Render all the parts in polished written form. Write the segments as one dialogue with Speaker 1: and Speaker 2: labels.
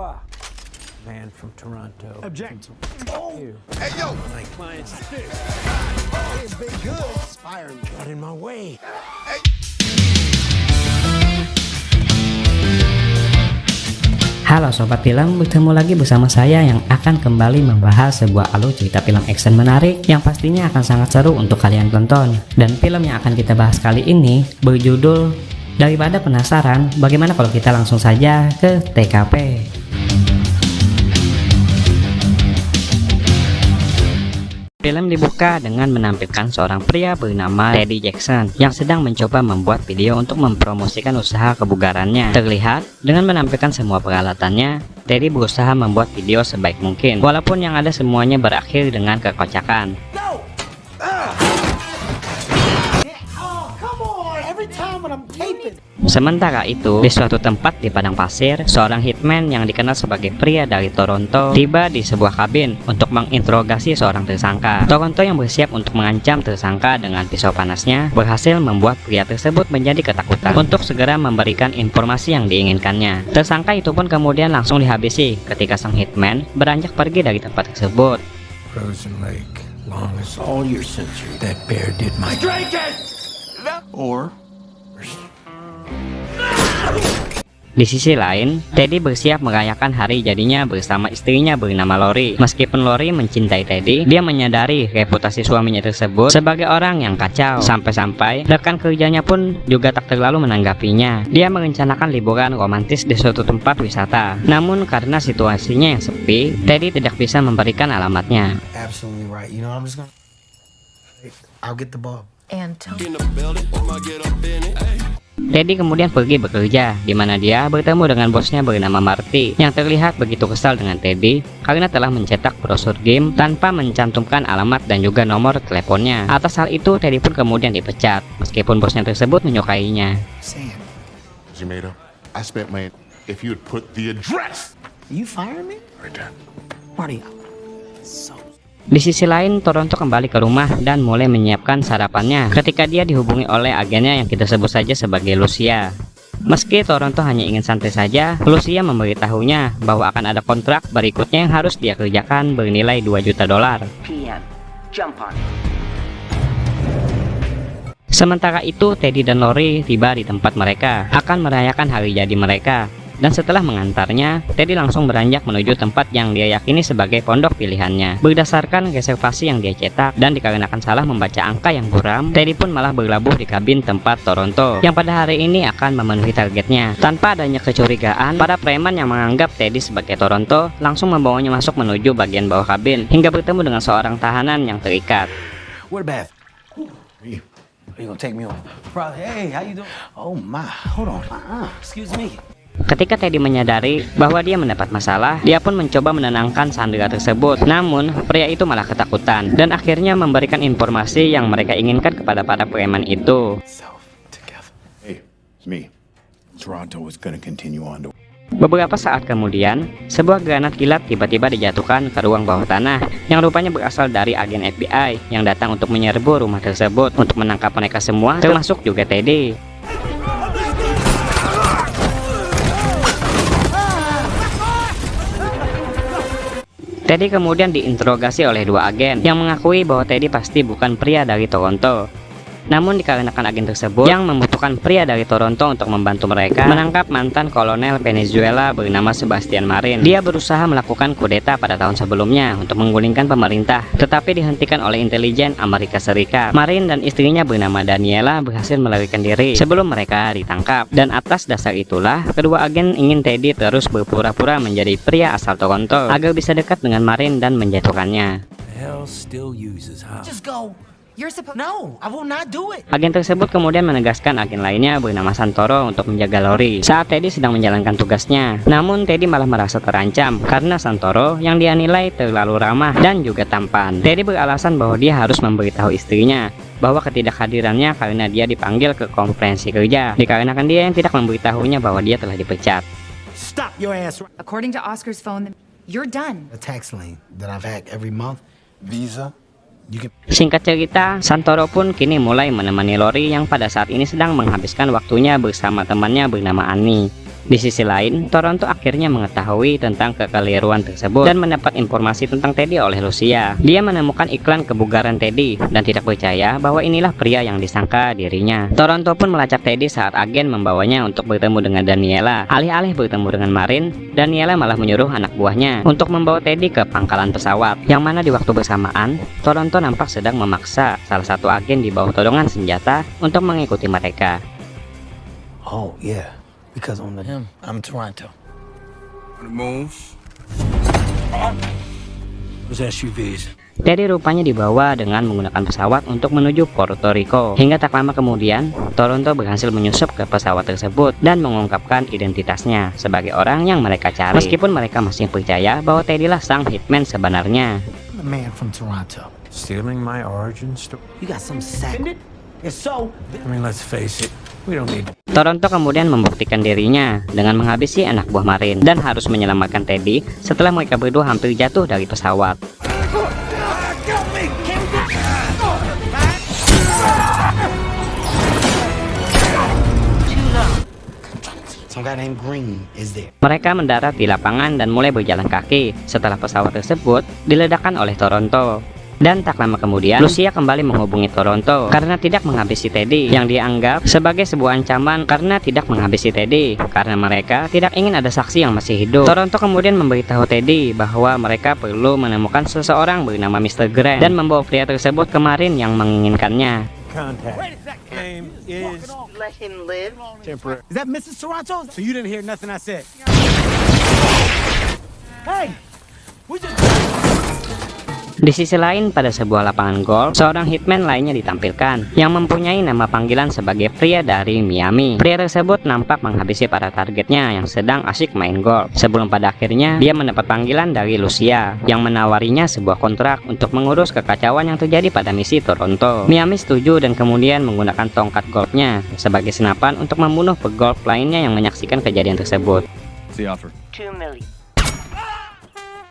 Speaker 1: Ottawa. Man from Toronto.
Speaker 2: Object.
Speaker 3: Hey, yo!
Speaker 1: My client's fish.
Speaker 3: It's been good. Fire me.
Speaker 1: Got in my way.
Speaker 4: Halo Sobat Film, bertemu lagi bersama saya yang akan kembali membahas sebuah alur cerita film action menarik yang pastinya akan sangat seru untuk kalian tonton. Dan film yang akan kita bahas kali ini berjudul Daripada Penasaran, bagaimana kalau kita langsung saja ke TKP. Film dibuka dengan menampilkan seorang pria bernama Teddy Jackson yang sedang mencoba membuat video untuk mempromosikan usaha kebugarannya. Terlihat dengan menampilkan semua peralatannya, Teddy berusaha membuat video sebaik mungkin, walaupun yang ada semuanya berakhir dengan kekocakan. Sementara itu, di suatu tempat di padang pasir, seorang hitman yang dikenal sebagai pria dari Toronto tiba di sebuah kabin untuk menginterogasi seorang tersangka. Toronto yang bersiap untuk mengancam tersangka dengan pisau panasnya berhasil membuat pria tersebut menjadi ketakutan untuk segera memberikan informasi yang diinginkannya. Tersangka itu pun kemudian langsung dihabisi ketika sang hitman beranjak pergi dari tempat tersebut.
Speaker 1: Frozen Lake. Long as all your century. That bear did my drink it! Or
Speaker 4: Di sisi lain, Teddy bersiap merayakan hari jadinya bersama istrinya bernama Lori. Meskipun Lori mencintai Teddy, dia menyadari reputasi suaminya tersebut sebagai orang yang kacau. Sampai-sampai rekan kerjanya pun juga tak terlalu menanggapinya. Dia merencanakan liburan romantis di suatu tempat wisata. Namun karena situasinya yang sepi, Teddy tidak bisa memberikan alamatnya.
Speaker 3: Absolutely right. You know what I'm just gonna... I'll get the ball.
Speaker 5: Antonio.
Speaker 4: Teddy kemudian pergi bekerja, di mana dia bertemu dengan bosnya bernama Marty, yang terlihat begitu kesal dengan Teddy karena telah mencetak brosur game tanpa mencantumkan alamat dan juga nomor teleponnya. Atas hal itu, Teddy pun kemudian dipecat, meskipun bosnya tersebut menyukainya.
Speaker 3: Sam,
Speaker 6: Jamaica, I spent my... If you had put the address
Speaker 3: you firing me?
Speaker 6: right there.
Speaker 3: Marty, so...
Speaker 4: Di sisi lain, Toronto kembali ke rumah dan mulai menyiapkan sarapannya ketika dia dihubungi oleh agennya yang kita sebut saja sebagai Lucia. Meski Toronto hanya ingin santai saja, Lucia memberitahunya bahwa akan ada kontrak berikutnya yang harus dia kerjakan bernilai $2 juta.
Speaker 7: PM. Jump on.
Speaker 4: Sementara itu, Teddy dan Lori tiba di tempat mereka akan merayakan hari jadi mereka. Dan setelah mengantarnya, Teddy langsung beranjak menuju tempat yang dia yakini sebagai pondok pilihannya. Berdasarkan reservasi yang dia cetak dan dikarenakan salah membaca angka yang buram, Teddy pun malah berlabuh di kabin tempat Toronto yang pada hari ini akan memenuhi targetnya. Tanpa adanya kecurigaan, para preman yang menganggap Teddy sebagai Toronto langsung membawanya masuk menuju bagian bawah kabin hingga bertemu dengan seorang tahanan yang terikat.
Speaker 1: Where the bath?
Speaker 3: Me.
Speaker 1: Are you gonna take me home? Brother, hey, how you doing?
Speaker 3: Oh my, hold on.
Speaker 1: Excuse me.
Speaker 4: Ketika Teddy menyadari bahwa dia mendapat masalah, dia pun mencoba menenangkan sandera tersebut. Namun, pria itu malah ketakutan dan akhirnya memberikan informasi yang mereka inginkan kepada para preman itu.
Speaker 6: Hey, it's me. Toronto is gonna continue on to...
Speaker 4: Beberapa saat kemudian, sebuah granat kilat tiba-tiba dijatuhkan ke ruang bawah tanah yang rupanya berasal dari agen FBI yang datang untuk menyerbu rumah tersebut untuk menangkap mereka semua, termasuk juga Teddy. Teddy kemudian diinterogasi oleh dua agen yang mengakui bahwa Teddy pasti bukan pria dari Toronto. Namun dikarenakan agen tersebut yang membutuhkan pria dari Toronto untuk membantu mereka menangkap mantan kolonel Venezuela bernama Sebastian Marin. Dia berusaha melakukan kudeta pada tahun sebelumnya untuk menggulingkan pemerintah, tetapi dihentikan oleh intelijen Amerika Serikat. Marin dan istrinya bernama Daniela berhasil melarikan diri sebelum mereka ditangkap. Dan atas dasar itulah, kedua agen ingin Teddy terus berpura-pura menjadi pria asal Toronto agar bisa dekat dengan Marin dan menjatuhkannya.
Speaker 1: Hell still uses, huh?
Speaker 3: Just go.
Speaker 7: You're supposed.
Speaker 3: No, I will not do it.
Speaker 4: Agen tersebut kemudian menegaskan agen lainnya bernama Santoro untuk menjaga Lori saat Teddy sedang menjalankan tugasnya. Namun Teddy malah merasa terancam karena Santoro yang dia nilai terlalu ramah dan juga tampan. Teddy beralasan bahwa dia harus memberitahu istrinya bahwa ketidakhadirannya karena dia dipanggil ke konferensi kerja, dikarenakan dia yang tidak memberitahunya bahwa dia telah dipecat.
Speaker 2: Stop your ass.
Speaker 7: According to Oscar's phone, you're done.
Speaker 3: A tax lien that I've had every month.
Speaker 6: Visa?
Speaker 3: You can...
Speaker 4: Singkat cerita, Santoro pun kini mulai menemani Lori yang pada saat ini sedang menghabiskan waktunya bersama temannya bernama Annie. Di sisi lain, Toronto akhirnya mengetahui tentang kekeliruan tersebut dan mendapat informasi tentang Teddy oleh Lucia. Dia menemukan iklan kebugaran Teddy dan tidak percaya bahwa inilah pria yang disangka dirinya. Toronto pun melacak Teddy saat agen membawanya untuk bertemu dengan Daniela. Alih-alih bertemu dengan Marin, Daniela malah menyuruh anak buahnya untuk membawa Teddy ke pangkalan pesawat, yang mana di waktu bersamaan, Toronto nampak sedang memaksa salah satu agen di bawah todongan senjata untuk mengikuti mereka.
Speaker 3: Oh, yeah. Because on him, I'm Toronto.
Speaker 1: On the move. Those SUVs.
Speaker 4: Teddy rupanya dibawa dengan menggunakan pesawat untuk menuju Puerto Rico. Hingga tak lama kemudian, Toronto berhasil menyusup ke pesawat tersebut dan mengungkapkan identitasnya sebagai orang yang mereka cari. Meskipun mereka masih percaya bahwa Teddy lah sang hitman sebenarnya.
Speaker 3: I'm the man from Toronto.
Speaker 1: Stealing my origin story.
Speaker 3: You got some sack in it? If so,
Speaker 1: I mean, let's face it. We don't need.
Speaker 4: Toronto kemudian membuktikan dirinya dengan menghabisi anak buah Marin dan harus menyelamatkan Teddy setelah mereka berdua hampir jatuh dari pesawat.
Speaker 3: some guy named Green is there.
Speaker 4: Mereka mendarat di lapangan dan mulai berjalan kaki setelah pesawat tersebut diledakkan oleh Toronto. Dan tak lama kemudian, Lucia kembali menghubungi Toronto karena tidak menghabisi Teddy, yang dianggap sebagai sebuah ancaman karena tidak menghabisi Teddy, karena mereka tidak ingin ada saksi yang masih hidup. Toronto kemudian memberitahu Teddy bahwa mereka perlu menemukan seseorang bernama Mr. Grant dan membawa pria tersebut ke Marin yang menginginkannya.
Speaker 1: Contact. Name is
Speaker 7: Let him live.
Speaker 1: temporary.
Speaker 3: Is that Mrs. Toronto? So you didn't hear nothing I said? Hey! We just...
Speaker 4: Di sisi lain, pada sebuah lapangan golf, seorang hitman lainnya ditampilkan yang mempunyai nama panggilan sebagai pria dari Miami. Pria tersebut nampak menghabisi para targetnya yang sedang asyik main golf, sebelum pada akhirnya dia mendapat panggilan dari Lucia yang menawarinya sebuah kontrak untuk mengurus kekacauan yang terjadi pada misi Toronto. Miami setuju dan kemudian menggunakan tongkat golfnya sebagai senapan untuk membunuh pegolf lainnya yang menyaksikan kejadian tersebut.
Speaker 6: What's the offer?
Speaker 7: 2 million.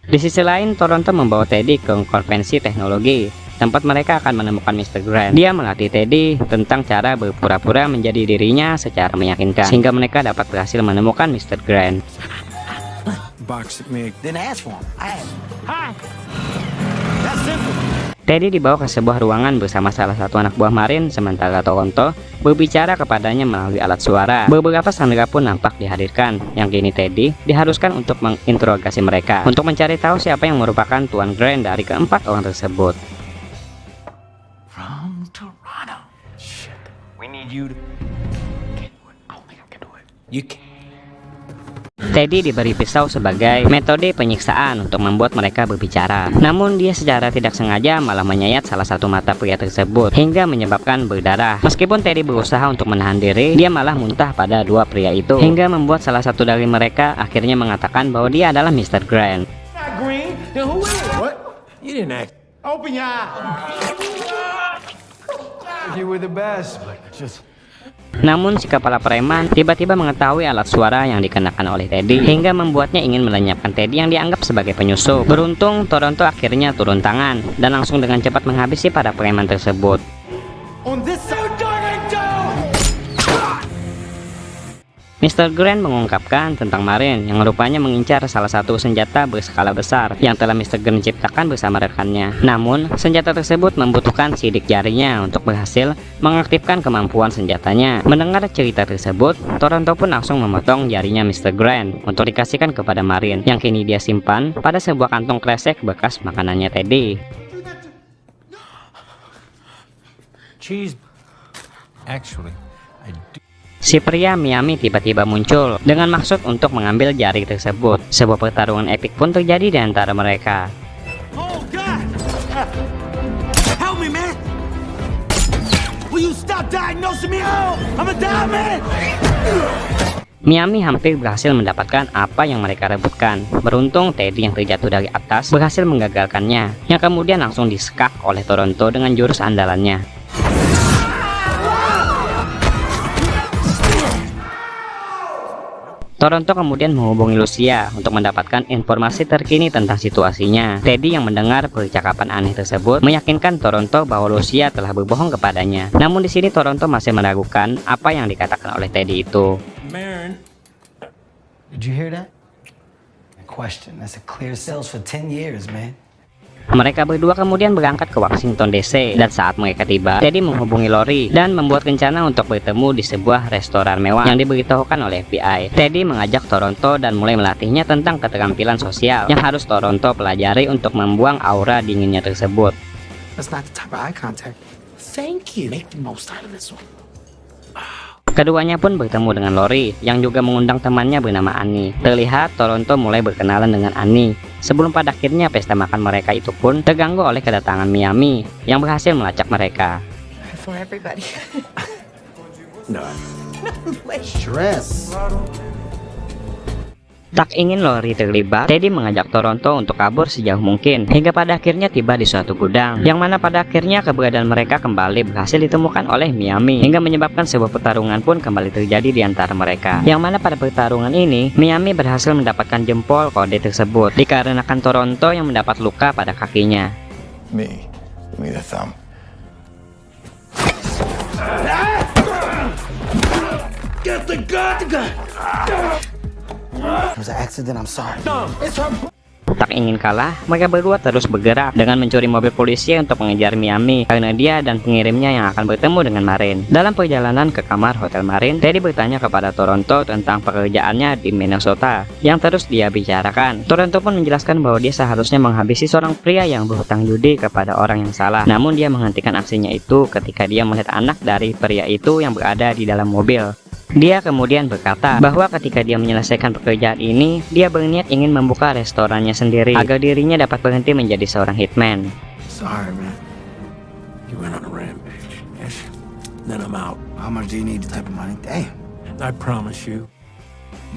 Speaker 4: Di sisi lain, Toronto membawa Teddy ke konvensi teknologi, tempat mereka akan menemukan Mr. Grant. Dia melatih Teddy tentang cara berpura-pura menjadi dirinya secara meyakinkan, sehingga mereka dapat berhasil menemukan Mr. Grant.
Speaker 1: Box at me.
Speaker 3: Then ask for him. I asked him. Hi! That's simple.
Speaker 4: Teddy dibawa ke sebuah ruangan bersama salah satu anak buah Marin, sementara Toronto berbicara kepadanya melalui alat suara. Beberapa sandera pun nampak dihadirkan, yang kini Teddy diharuskan untuk menginterogasi mereka untuk mencari tahu siapa yang merupakan Tuan Grant dari keempat orang tersebut.
Speaker 3: From Toronto.
Speaker 1: Shit. We need you to.
Speaker 3: I don't think I can do it. You can.
Speaker 4: Teddy diberi pisau sebagai metode penyiksaan untuk membuat mereka berbicara. Namun dia secara tidak sengaja malah menyayat salah satu mata pria tersebut hingga menyebabkan berdarah. Meskipun Teddy berusaha untuk menahan diri, dia malah muntah pada dua pria itu hingga membuat salah satu dari mereka akhirnya mengatakan bahwa dia adalah Mr. Grant.
Speaker 3: Green? Then who is?
Speaker 1: What? You didn't act.
Speaker 3: Open your eyes.
Speaker 1: You were the best, but just.
Speaker 4: Namun si kepala preman tiba-tiba mengetahui alat suara yang dikenakan oleh Teddy hingga membuatnya ingin melenyapkan Teddy yang dianggap sebagai penyusup. Beruntung Toronto akhirnya turun tangan dan langsung dengan cepat menghabisi para preman tersebut.
Speaker 3: On this side.
Speaker 4: Mr. Grant mengungkapkan tentang Marin yang rupanya mengincar salah satu senjata berskala besar yang telah Mr. Grant ciptakan bersama rekannya. Namun, senjata tersebut membutuhkan sidik jarinya untuk berhasil mengaktifkan kemampuan senjatanya. Mendengar cerita tersebut, Toronto pun langsung memotong jarinya Mr. Grant untuk dikasihkan kepada Marin yang kini dia simpan pada sebuah kantong kresek bekas makanannya Teddy.
Speaker 1: Cheese. Actually, I do.
Speaker 4: Si pria Miami tiba-tiba muncul dengan maksud untuk mengambil jari tersebut. Sebuah pertarungan epik pun terjadi di antara mereka.
Speaker 3: Oh God! Help me, man! Will you stop diagnosing me? Oh, I'm a die, man!
Speaker 4: Miami hampir berhasil mendapatkan apa yang mereka rebutkan. Beruntung Teddy yang terjatuh dari atas berhasil menggagalkannya, yang kemudian langsung disekak oleh Toronto dengan jurus andalannya. Toronto kemudian menghubungi Lucia untuk mendapatkan informasi terkini tentang situasinya. Teddy yang mendengar percakapan aneh tersebut meyakinkan Toronto bahwa Lucia telah berbohong kepadanya. Namun di sini Toronto masih meragukan apa yang dikatakan oleh Teddy itu.
Speaker 1: Marin,
Speaker 2: Did you hear that? Question. That's a clear sales for 10 years, man.
Speaker 4: Mereka berdua kemudian berangkat ke Washington DC, dan saat mereka tiba, Teddy menghubungi Lori dan membuat rencana untuk bertemu di sebuah restoran mewah yang diberitahukan oleh FBI. Teddy mengajak Toronto dan mulai melatihnya tentang keterampilan sosial yang harus Toronto pelajari untuk membuang aura dinginnya tersebut.
Speaker 3: That's not the type of eye contact. Thank you. Make the most out of this one.
Speaker 4: Keduanya pun bertemu dengan Lori yang juga mengundang temannya bernama Annie. Terlihat Toronto mulai berkenalan dengan Annie sebelum pada akhirnya pesta makan mereka itu pun terganggu oleh kedatangan Miami yang berhasil melacak mereka.
Speaker 7: For everybody.
Speaker 6: No.
Speaker 2: Stress.
Speaker 4: Tak ingin Lori terlibat, Teddy mengajak Toronto untuk kabur sejauh mungkin hingga pada akhirnya tiba di suatu gudang yang mana pada akhirnya keberadaan mereka kembali berhasil ditemukan oleh Miami hingga menyebabkan sebuah pertarungan pun kembali terjadi di antara mereka, yang mana pada pertarungan ini Miami berhasil mendapatkan jempol kode tersebut dikarenakan Toronto yang mendapat luka pada kakinya.
Speaker 6: Me. Give me the thumb.
Speaker 3: Get the gun!
Speaker 2: It was an accident, I'm sorry.
Speaker 4: Tak ingin kalah, mereka berdua terus bergerak dengan mencuri mobil polisi untuk mengejar Miami karena dia dan pengirimnya yang akan bertemu dengan Marin. Dalam perjalanan ke kamar hotel Marin, Teddy bertanya kepada Toronto tentang pekerjaannya di Minnesota yang terus dia bicarakan. Toronto pun menjelaskan bahwa dia seharusnya menghabisi seorang pria yang berhutang judi kepada orang yang salah. Namun dia menghentikan aksinya itu ketika dia melihat anak dari pria itu yang berada di dalam mobil. Dia kemudian berkata bahwa ketika dia menyelesaikan pekerjaan ini, dia berniat ingin membuka restorannya sendiri agar dirinya dapat berhenti menjadi seorang hitman.
Speaker 1: Sorry, man. You went on a rampage. Yes. Then I'm out.
Speaker 2: How much do you need to type of money? Damn.
Speaker 1: I promise you.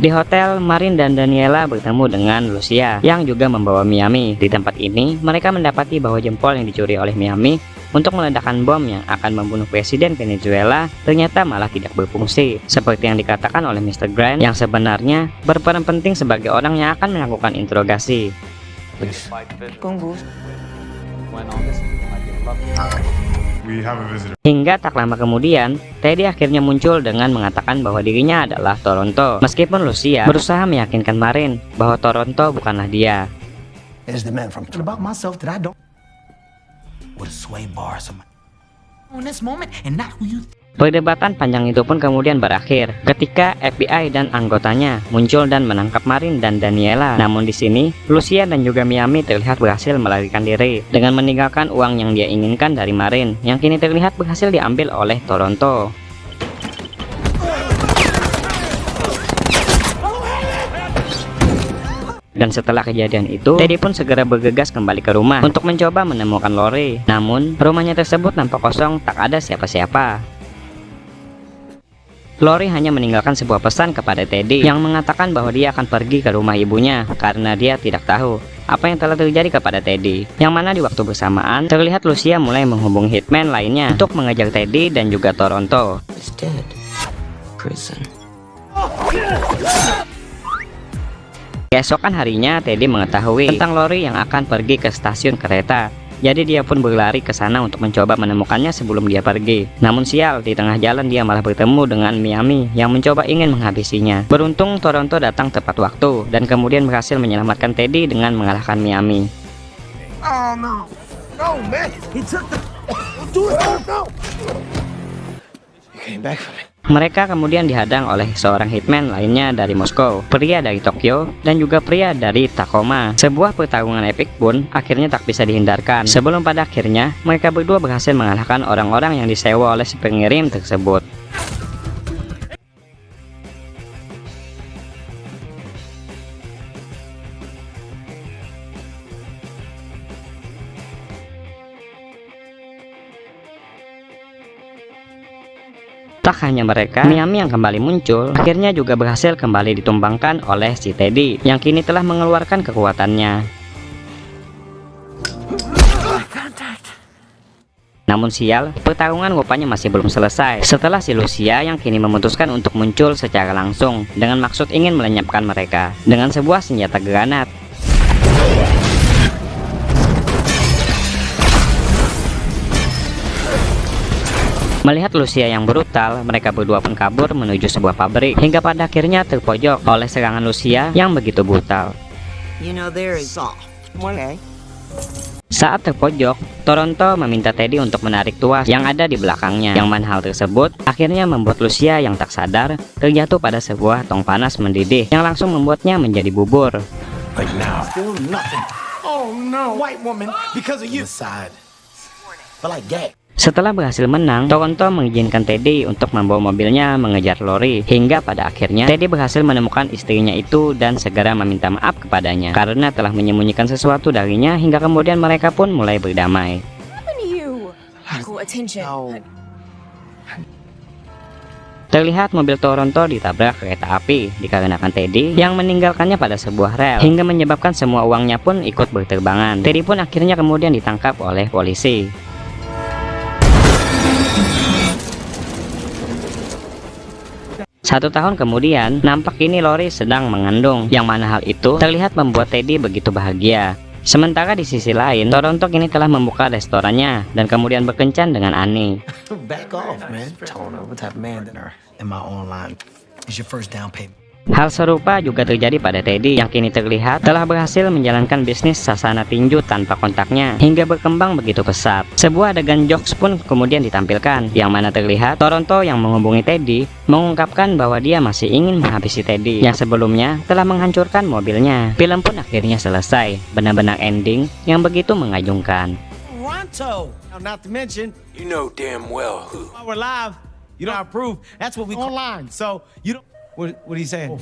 Speaker 4: Di hotel, Marin dan Daniela bertemu dengan Lucia yang juga membawa Miami. Di tempat ini, mereka mendapati bahwa jempol yang dicuri oleh Miami untuk meledakkan bom yang akan membunuh Presiden Venezuela ternyata malah tidak berfungsi, seperti yang dikatakan oleh Mr. Grant yang sebenarnya berperan penting sebagai orang yang akan melakukan interogasi. Hingga tak lama kemudian, Teddy akhirnya muncul dengan mengatakan bahwa dirinya adalah Toronto, meskipun Lucia berusaha meyakinkan Marin bahwa Toronto bukanlah dia.
Speaker 2: There's the man from about myself that I don't. With a sway bar or something.
Speaker 3: In this moment, and not who you.
Speaker 4: Perdebatan panjang itu pun kemudian berakhir ketika FBI dan anggotanya muncul dan menangkap Marin dan Daniela. Namun di sini, Lucia dan juga Miami terlihat berhasil melarikan diri dengan meninggalkan uang yang dia inginkan dari Marin yang kini terlihat berhasil diambil oleh Toronto. Dan setelah kejadian itu, Teddy pun segera bergegas kembali ke rumah untuk mencoba menemukan Lori. Namun, rumahnya tersebut nampak kosong, tak ada siapa-siapa. Lori hanya meninggalkan sebuah pesan kepada Teddy yang mengatakan bahwa dia akan pergi ke rumah ibunya karena dia tidak tahu apa yang telah terjadi kepada Teddy. Yang mana di waktu bersamaan, terlihat Lucia mulai menghubungi hitman lainnya untuk mengejar Teddy dan juga Toronto. Keesokan harinya, Teddy mengetahui tentang Lori yang akan pergi ke stasiun kereta. Jadi dia pun berlari ke sana untuk mencoba menemukannya sebelum dia pergi. Namun sial, di tengah jalan dia malah bertemu dengan Miami yang mencoba ingin menghabisinya. Beruntung Toronto datang tepat waktu dan kemudian berhasil menyelamatkan Teddy dengan mengalahkan Miami.
Speaker 3: Oh no, no man, he took the. Do it, no.
Speaker 6: You came back for me.
Speaker 4: Mereka kemudian dihadang oleh seorang hitman lainnya dari Moskow, pria dari Tokyo, dan juga pria dari Tacoma. Sebuah pertarungan epik pun akhirnya tak bisa dihindarkan, sebelum pada akhirnya mereka berdua berhasil mengalahkan orang-orang yang disewa oleh si pengirim tersebut. Tak hanya mereka, Miami yang kembali muncul akhirnya juga berhasil kembali ditumbangkan oleh si Teddy yang kini telah mengeluarkan kekuatannya. Namun sial, pertarungan rupanya masih belum selesai setelah si Lucia yang kini memutuskan untuk muncul secara langsung dengan maksud ingin melenyapkan mereka dengan sebuah senjata granat. Melihat Lucia yang brutal, mereka berdua pun kabur menuju sebuah pabrik, hingga pada akhirnya terpojok oleh serangan Lucia yang begitu brutal.
Speaker 5: You know they're soft. Okay.
Speaker 4: Saat terpojok, Toronto meminta Teddy untuk menarik tuas yang ada di belakangnya. Yang mana hal tersebut akhirnya membuat Lucia yang tak sadar terjatuh pada sebuah tong panas mendidih yang langsung membuatnya menjadi bubur.
Speaker 1: Like now.
Speaker 2: Feel nothing.
Speaker 3: Oh no!
Speaker 2: White woman, because of you.
Speaker 1: Side.
Speaker 2: Feel like gay.
Speaker 4: Setelah berhasil menang, Toronto mengizinkan Teddy untuk membawa mobilnya mengejar Lori. Hingga pada akhirnya, Teddy berhasil menemukan istrinya itu dan segera meminta maaf kepadanya karena telah menyembunyikan sesuatu darinya, hingga kemudian mereka pun mulai berdamai. Terlihat mobil Toronto ditabrak kereta api dikarenakan Teddy yang meninggalkannya pada sebuah rel, hingga menyebabkan semua uangnya pun ikut berterbangan. Teddy pun akhirnya kemudian ditangkap oleh polisi. 1 tahun kemudian, nampak kini Lori sedang mengandung, yang mana hal itu terlihat membuat Teddy begitu bahagia. Sementara di sisi lain, Toronto kini telah membuka restorannya dan kemudian berkencan dengan Annie.
Speaker 2: Back off, man. Toner, what type of man in my online is your first down payment?
Speaker 4: Hal serupa juga terjadi pada Teddy yang kini terlihat telah berhasil menjalankan bisnis sasana tinju tanpa kontaknya hingga berkembang begitu pesat. Sebuah adegan jokes pun kemudian ditampilkan yang mana terlihat Toronto yang menghubungi Teddy mengungkapkan bahwa dia masih ingin menghabisi Teddy yang sebelumnya telah menghancurkan mobilnya. Film pun akhirnya selesai, benar-benar ending yang begitu mengagumkan.
Speaker 3: Toronto. Not to mention,
Speaker 1: You know damn well who.
Speaker 3: while we're live, you don't approve. That's what we online. So you don't. What are you saying?